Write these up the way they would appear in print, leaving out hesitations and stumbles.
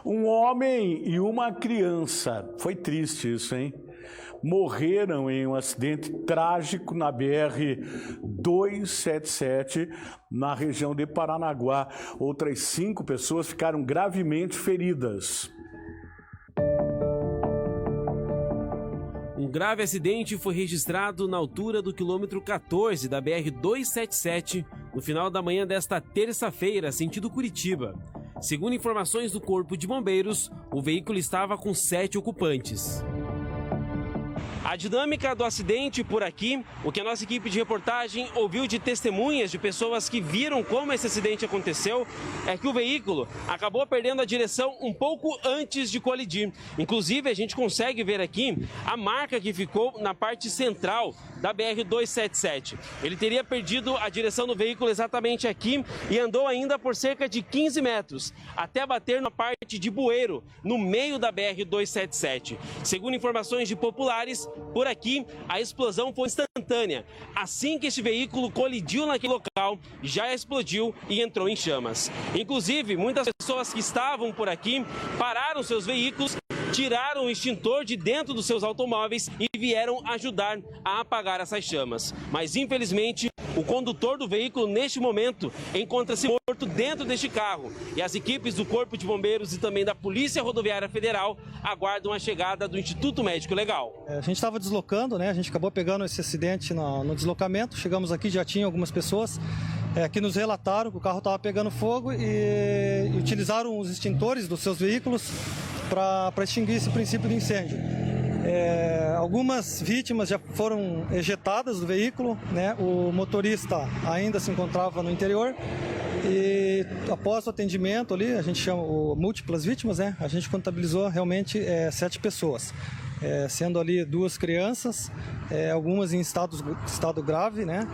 Um homem e uma criança, foi triste isso, hein? Morreram em um acidente trágico na BR-277, na região de Paranaguá. Outras 5 pessoas ficaram gravemente feridas. Um grave acidente foi registrado na altura do quilômetro 14 da BR-277, no final da manhã desta terça-feira, sentido Curitiba. Segundo informações do Corpo de Bombeiros, o veículo estava com 7 ocupantes. A dinâmica do acidente por aqui, o que a nossa equipe de reportagem ouviu de testemunhas de pessoas que viram como esse acidente aconteceu, é que o veículo acabou perdendo a direção um pouco antes de colidir. Inclusive, a gente consegue ver aqui a marca que ficou na parte central da BR-277. Ele teria perdido a direção do veículo exatamente aqui e andou ainda por cerca de 15 metros, até bater na parte de bueiro, no meio da BR-277. Segundo informações de populares, por aqui, a explosão foi instantânea. Assim que este veículo colidiu naquele local, já explodiu e entrou em chamas. Inclusive, muitas pessoas que estavam por aqui pararam seus veículos, tiraram o extintor de dentro dos seus automóveis e vieram ajudar a apagar essas chamas. Mas, infelizmente, o condutor do veículo, neste momento, encontra-se morto dentro deste carro. E as equipes do Corpo de Bombeiros e também da Polícia Rodoviária Federal aguardam a chegada do Instituto Médico Legal. A gente estava deslocando, né? A gente acabou pegando esse acidente no deslocamento. Chegamos aqui, já tinha algumas pessoas que nos relataram que o carro estava pegando fogo e utilizaram os extintores dos seus veículos para extinguir esse princípio de incêndio. Algumas vítimas já foram ejetadas do veículo, né? O motorista ainda se encontrava no interior e após o atendimento ali, a gente chama múltiplas vítimas, né? A gente contabilizou realmente 7 pessoas, sendo ali 2 crianças, algumas em estado grave, né?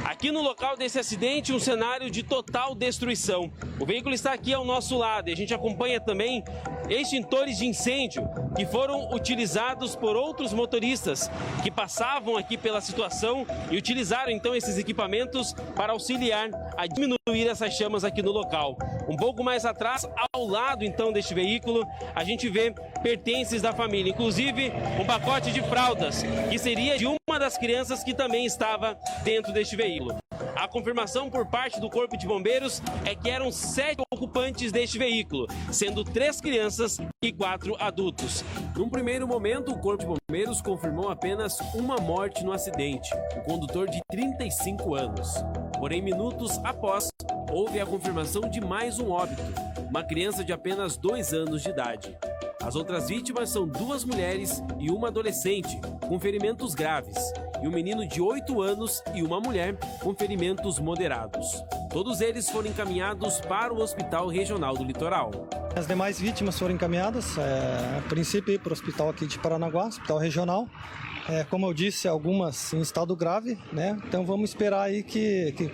Aqui no local desse acidente, um cenário de total destruição. O veículo está aqui ao nosso lado e a gente acompanha também extintores de incêndio que foram utilizados por outros motoristas que passavam aqui pela situação e utilizaram então esses equipamentos para auxiliar a diminuir essas chamas aqui no local. Um pouco mais atrás, ao lado então deste veículo, a gente vê pertences da família, inclusive um pacote de fraldas, que seria de uma das crianças que também estava dentro deste veículo. A confirmação por parte do Corpo de Bombeiros é que eram 7 ocupantes deste veículo, sendo 3 crianças e 4 adultos. Num primeiro momento, o Corpo de Bombeiros confirmou apenas uma morte no acidente, o condutor de 35 anos. Porém, minutos após, houve a confirmação de mais um óbito, uma criança de apenas 2 anos de idade. As outras vítimas são 2 mulheres e uma adolescente, com ferimentos graves, e um menino de 8 anos e uma mulher com ferimentos moderados. Todos eles foram encaminhados para o Hospital Regional do Litoral. As demais vítimas foram encaminhadas, a princípio, para o hospital aqui de Paranaguá, Hospital Regional. Como eu disse, algumas em estado grave, né? Então vamos esperar aí que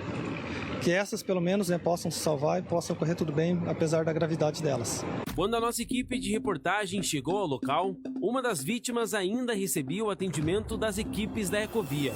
essas, pelo menos, né, possam se salvar e possam correr tudo bem, apesar da gravidade delas. Quando a nossa equipe de reportagem chegou ao local, uma das vítimas ainda recebia o atendimento das equipes da Ecovia.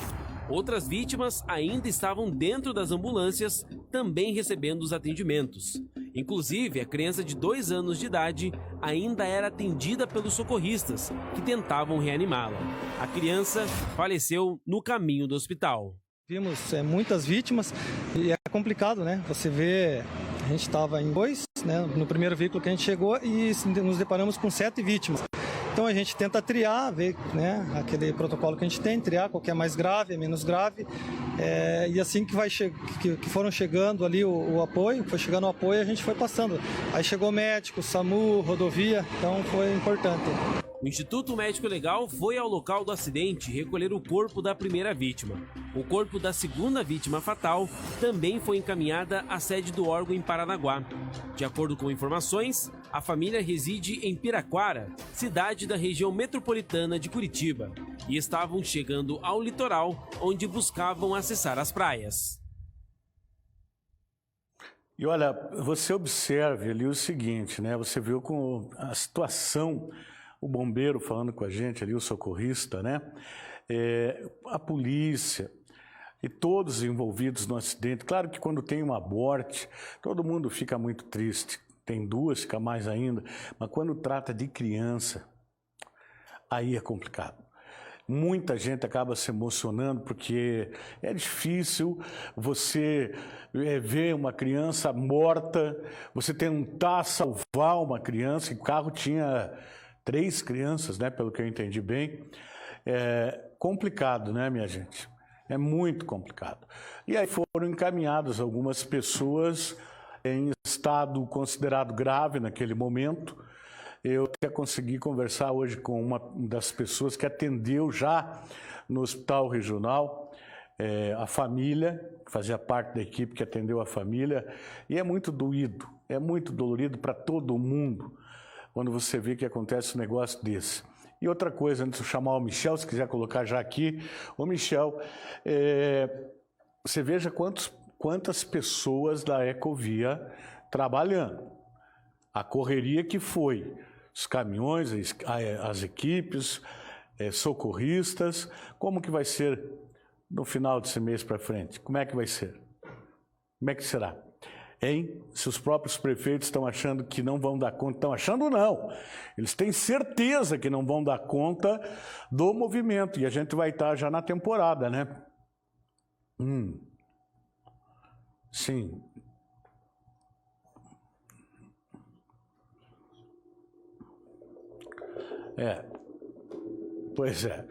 Outras vítimas ainda estavam dentro das ambulâncias, também recebendo os atendimentos. Inclusive, a criança de 2 anos de idade ainda era atendida pelos socorristas, que tentavam reanimá-la. A criança faleceu no caminho do hospital. Vimos muitas vítimas e é complicado, né? Você vê, a gente estava em 2, né, no primeiro veículo que a gente chegou e nos deparamos com 7 vítimas. Então a gente tenta triar, ver, né, aquele protocolo que a gente tem, triar qual que é mais grave, é menos grave. E assim que foram chegando ali o apoio, foi chegando o apoio, a gente foi passando. Aí chegou médico, SAMU, rodovia, então foi importante. O Instituto Médico Legal foi ao local do acidente recolher o corpo da primeira vítima. O corpo da segunda vítima fatal também foi encaminhada à sede do órgão em Paranaguá. De acordo com informações, a família reside em Piraquara, cidade da região metropolitana de Curitiba, e estavam chegando ao litoral, onde buscavam acessar as praias. E olha, você observe ali o seguinte, né? Você viu com a situação, o bombeiro falando com a gente ali, o socorrista, né? A polícia e todos envolvidos no acidente. Claro que quando tem uma morte, todo mundo fica muito triste, tem 2, fica mais ainda, mas quando trata de criança, aí é complicado. Muita gente acaba se emocionando porque é difícil você ver uma criança morta, você tentar salvar uma criança, e o carro tinha 3 crianças, né, pelo que eu entendi bem. É complicado, né, minha gente? É muito complicado. E aí foram encaminhadas algumas pessoas em estado considerado grave naquele momento. Eu até consegui conversar hoje com uma das pessoas que atendeu já no hospital regional, a família, que fazia parte da equipe que atendeu a família, e é muito doído, é muito dolorido para todo mundo quando você vê que acontece um negócio desse. E outra coisa, antes de eu chamar o Michel, se quiser colocar já aqui, ô Michel, você veja quantas pessoas da Ecovia trabalhando, a correria que foi, os caminhões, as equipes, socorristas, como que vai ser no final desse mês para frente? Como é que vai ser? Como é que será? Hein? Se os próprios prefeitos estão achando que não vão dar conta, estão achando não, eles têm certeza que não vão dar conta do movimento, e a gente vai estar já na temporada, né? Sim. Pois é.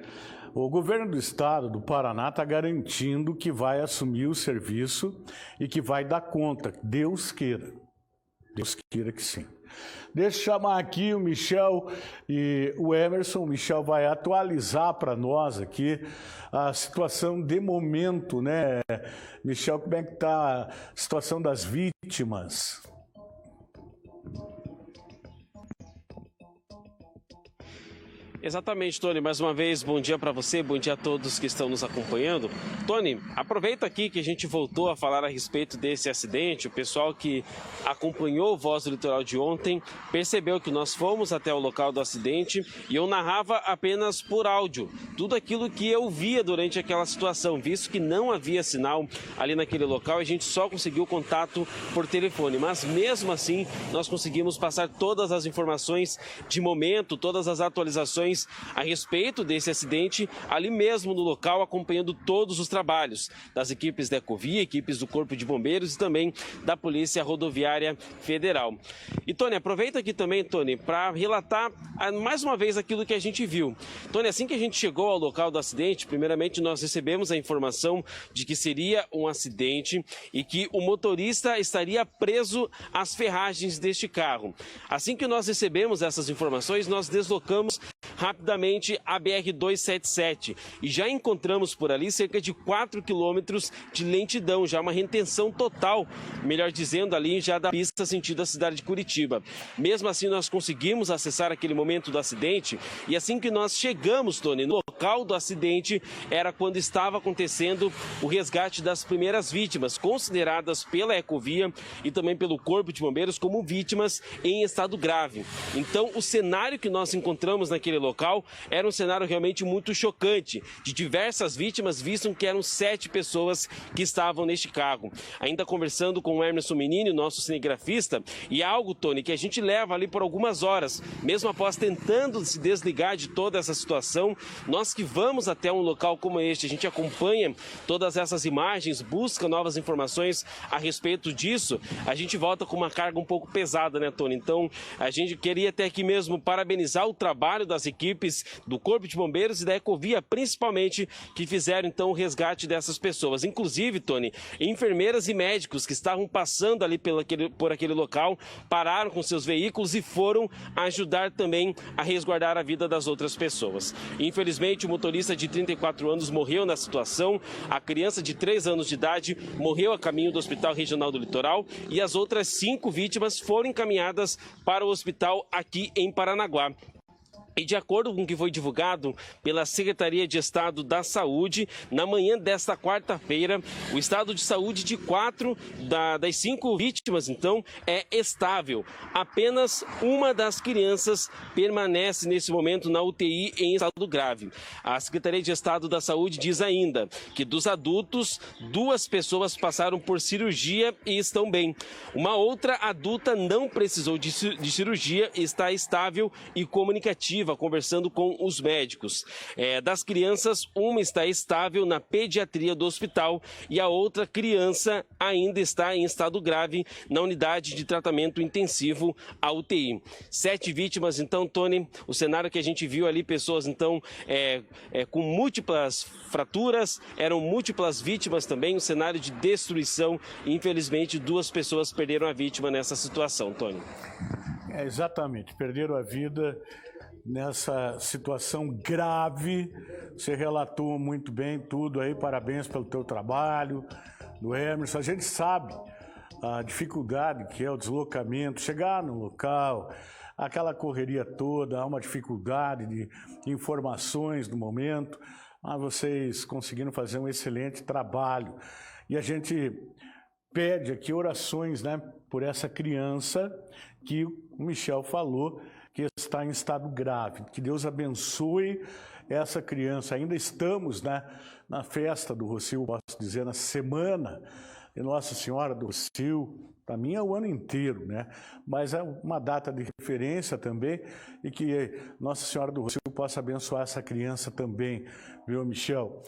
O governo do estado do Paraná está garantindo que vai assumir o serviço e que vai dar conta. Deus queira. Deus queira que sim. Deixa eu chamar aqui o Michel e o Emerson. O Michel vai atualizar para nós aqui a situação de momento, né? Michel, como é que está a situação das vítimas? Exatamente, Tony. Mais uma vez, bom dia para você, bom dia a todos que estão nos acompanhando. Tony, aproveita aqui que a gente voltou a falar a respeito desse acidente. O pessoal que acompanhou o Voz do Litoral de ontem percebeu que nós fomos até o local do acidente e eu narrava apenas por áudio tudo aquilo que eu via durante aquela situação, visto que não havia sinal ali naquele local, a gente só conseguiu contato por telefone. Mas mesmo assim, nós conseguimos passar todas as informações de momento, todas as atualizações a respeito desse acidente ali mesmo no local, acompanhando todos os trabalhos das equipes da Ecovia, equipes do Corpo de Bombeiros e também da Polícia Rodoviária Federal. E, Tony, aproveita aqui também, Tony, para relatar mais uma vez aquilo que a gente viu. Tony, assim que a gente chegou ao local do acidente, primeiramente nós recebemos a informação de que seria um acidente e que o motorista estaria preso às ferragens deste carro. Assim que nós recebemos essas informações, nós deslocamos rapidamente a BR-277 e já encontramos por ali cerca de 4 quilômetros de lentidão, já uma retenção total, melhor dizendo, ali já da pista sentido a cidade de Curitiba. Mesmo assim, nós conseguimos acessar aquele momento do acidente e assim que nós chegamos, Tony, no local do acidente, era quando estava acontecendo o resgate das primeiras vítimas, consideradas pela Ecovia e também pelo Corpo de Bombeiros como vítimas em estado grave. Então, o cenário que nós encontramos naquele local era um cenário realmente muito chocante, de diversas vítimas, visto que eram 7 pessoas que estavam neste carro. Ainda conversando com o Emerson Menini, nosso cinegrafista, e algo, Tony, que a gente leva ali por algumas horas, mesmo após tentando se desligar de toda essa situação, nós que vamos até um local como este, a gente acompanha todas essas imagens, busca novas informações a respeito disso, a gente volta com uma carga um pouco pesada, né, Tony? Então, a gente queria até aqui mesmo parabenizar o trabalho das equipes do Corpo de Bombeiros e da Ecovia, principalmente, que fizeram então o resgate dessas pessoas. Inclusive, Tony, enfermeiras e médicos que estavam passando ali por aquele local, pararam com seus veículos e foram ajudar também a resguardar a vida das outras pessoas. Infelizmente, o motorista de 34 anos morreu na situação, a criança de 3 anos de idade morreu a caminho do Hospital Regional do Litoral e as outras 5 vítimas foram encaminhadas para o hospital aqui em Paranaguá. E de acordo com o que foi divulgado pela Secretaria de Estado da Saúde, na manhã desta quarta-feira, o estado de saúde de 4 das 5 vítimas, então, é estável. Apenas uma das crianças permanece nesse momento na UTI em estado grave. A Secretaria de Estado da Saúde diz ainda que dos adultos, 2 pessoas passaram por cirurgia e estão bem. Uma outra adulta não precisou de cirurgia e está estável e comunicativa, conversando com os médicos. Das crianças, uma está estável na pediatria do hospital e a outra criança ainda está em estado grave na unidade de tratamento intensivo, a UTI. 7 vítimas, então, Tony, o cenário que a gente viu ali, pessoas, então, com múltiplas fraturas, eram múltiplas vítimas também, um cenário de destruição e, infelizmente, 2 pessoas perderam a vítima nessa situação, Tony. Exatamente, perderam a vida nessa situação grave. Você relatou muito bem tudo aí, parabéns pelo teu trabalho, do Emerson. A gente sabe a dificuldade que é o deslocamento, chegar no local, aquela correria toda, há uma dificuldade de informações no momento, mas vocês conseguiram fazer um excelente trabalho. E a gente pede aqui orações, né, por essa criança que o Michel falou, que está em estado grave. Que Deus abençoe essa criança. Ainda estamos, né, na festa do Rossio, posso dizer, na semana de Nossa Senhora do Rossio. Para mim é o ano inteiro, né? Mas é uma data de referência também, e que Nossa Senhora do Rossio possa abençoar essa criança também, viu, Michel?